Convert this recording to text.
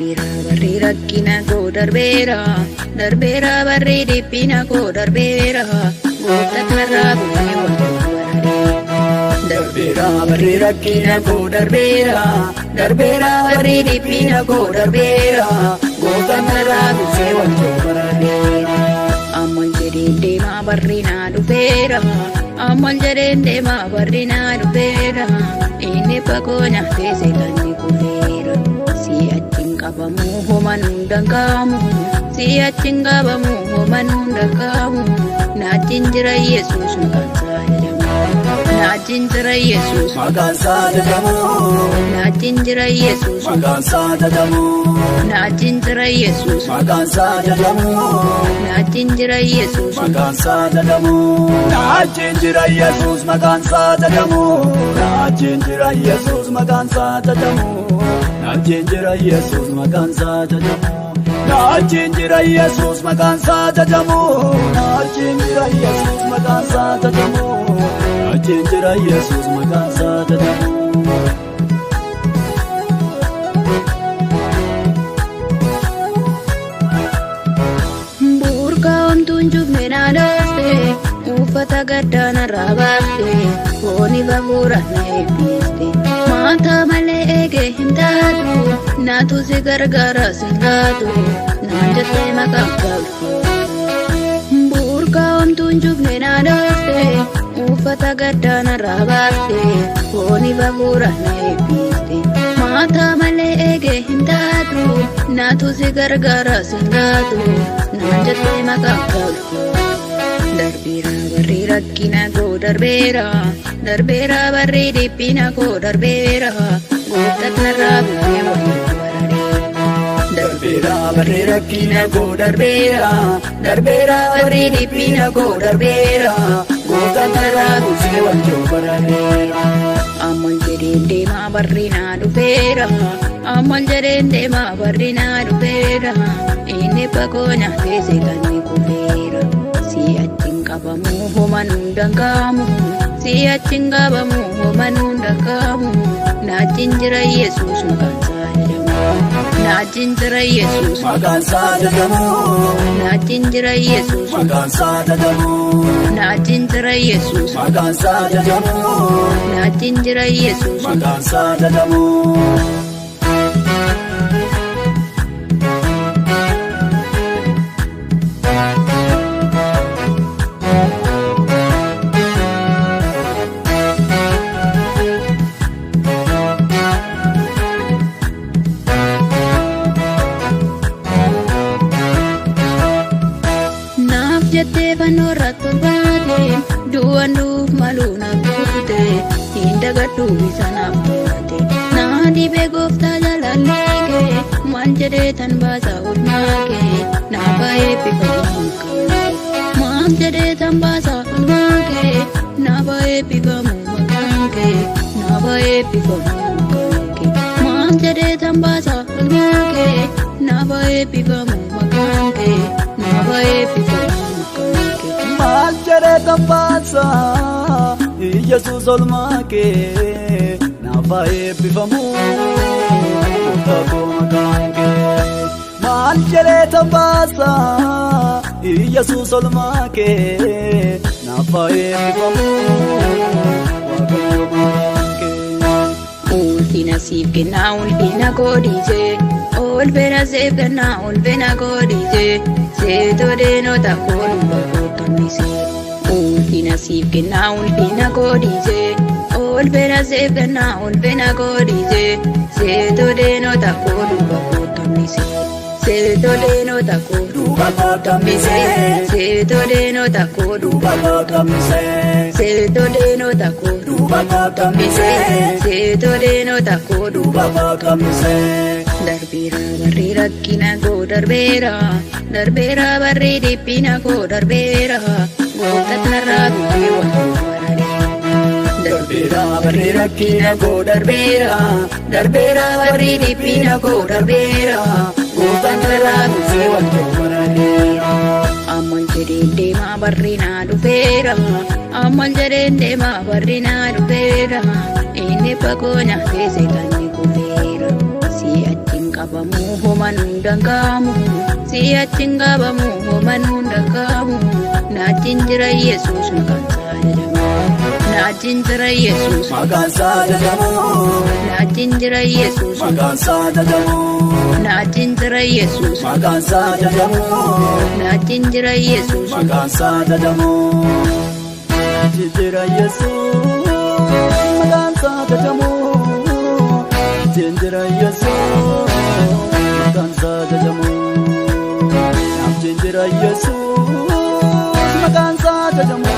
Darbeera barri rakkina koo darbeera, darbeera barri dhiphina koo darbeera, gooftaa kanarraa bu'ee wantoota baraaree. Darbeera barri rakkina koo darbeera, darbeera barri dhiphina koo darbeera, gooftaa kanarraa bu'ee wantoota baraaree. Ammal jedheen deemaa barri naa dhufeera, ammal jedheen deemaa barri naa dhufeera, inni fagoo nyaatee seetanni kufeera. Si'achiin qabamuu homanuu danda'amu, si'achiin qabamuu homanuu danda'amu, naachiin jira Yesuus maqaan isaa jedhamu. Naachiin jira Yesuus maqaan isaa jedhamu. Naachiin jira Yesuus maqaan isaa jedhamu. Naachiin jira Yesuus maqaan isaa jedhamu. Naachiin jira Yesuus maqaan isaa jedhamu. Naachiin jira Yesuus maqaan isaa jedhamu. Naachiin jira Yesuus maqaan isaa jedhamu. Naachiin jira Yesuus maqaan isaa jedhamu. Naachiin jira Yesuus maqaan isaa jedhamu. Naachiin jira Yesuus maqaan isaa jedhamu. Naachiin jira Yesuus maqaan isaa jedhamu. Burqaawamtuun jubnee naadooste, uffata gaddaa narraa baaste, fooni babuura na eebbiste. Maanta malee eegee hin taatu, naatu si gargaara si taatu, naan jettee maqaan galtu. Burqaawamtuun jubnee naadooste, uffata gaddaa narraa baaste, fooni babuura na eebbiste. Maanta malee eegee hin taatu, naatu si gargaara si taatu, naan jettee maqaan galtu. Darbeera barri rakkina koo darbeera, darbeera barri dhiphina koo darbeera, gooftaa kanarraa bu'ee wantoota baraaree. Darbeera barri rakkina koo darbeera, darbeera barri dhiphina koo darbeera, gooftaa kanarraa bu'ee wantoota baraaree. Ammal jedheen deemaa barri naa dhufeera, ammal jedheen deemaa barri naa dhufeera, inni fagoo nyaatee seetanni kufeera. Si'achiin qabamuu homanuu danda'amu, si'achiin qabamuu homanuu danda'amu, naachiin jira Yesuus maqaan isaa jedhamu. Naachiin jira Yesuus maqaan isaa jedhamu. Naachiin jira Yesuus maqaan isaa jedhamu. Naachiin jira Yesuus maqaan isaa jedhamu. Naachiin jira Yesuus maqaan isaa jedhamu. jettee fannoo irratti baate, du'aan duuf maluu naaf turte, hin dagadhu isa naaf turte. Naa dhibee gooftaa jaalallee kee, maal jedhee tan baasa oolmaa kee, naa baay'ee bifamu maqaan kee. Maal jedhee tan baasa oolmaa kee, naa baay'ee bifamu maqaan kee, naa baay'ee bifamu maqaan kee. Maal jedhee tan baasa oolmaa kee, naa baay'ee bifamu maqaan kee, naa baay'ee bifamu. Maal jedhee tan baasa Yesuus oolmaa kee, naaf eebbifamu gooftaa koo maqaan kee. Maal jedhee tan baasa Yesuus oolmaa kee, naaf eebbifamu waaqayyo maqaan kee. Ulfina siif kennaa ulfina koo dhiisee, ulfina siif kennaa ulfina koo dhiisee, seetoo deenota koo dhuunfaa koo kammisee. Ulfina siif kennaa ulfina koo dhiisee, ulfina siif kennaa ulfina koo dhiisee, seetoo deenota koo dhuunfaa koo kammisee. Seetoo deenota koo dhuunfaa koo kammisee. Seetoo deenota koo dhuunfaa koo kammisee. Seetoo deenota koo dhuunfaa koo kammisee. Seetoo deenota koo dhuunfaa koo kammisee. Darbeera barri rakkina koo darbeera, darbeera barri dhiphina koo darbeera, gooftaa kanarraa bu'ee wantoota baraaree. Darbeera barri rakkina koo darbeera, darbeera barri dhiphina koo darbeera, gooftaa kanarraa bu'ee wantoota baraaree. Ammal jedheen deemaa barri naa dhufeera, ammal jedheen deemaa barri naa dhufeera, inni fagoo nyaatee seetanni kufeera. Si'achiin qabamu homanuu danda'amu si'achiin qabamu homanuu danda'amu naajin jira Yesuus maqaan isaa jajamu naajin jira Yesuus maqaan isaa jajamu naajin jira Yesuus maqaan isaa jajamu naajin jira Yesuus maqaan isaa jajamu naajin jira Yesuus maqaan isaa jajamu jira Yesuus maqaan isaa jajamu jira Yesuus maqaan isaa jajamu jira Yesuus maqaan isaa jajamu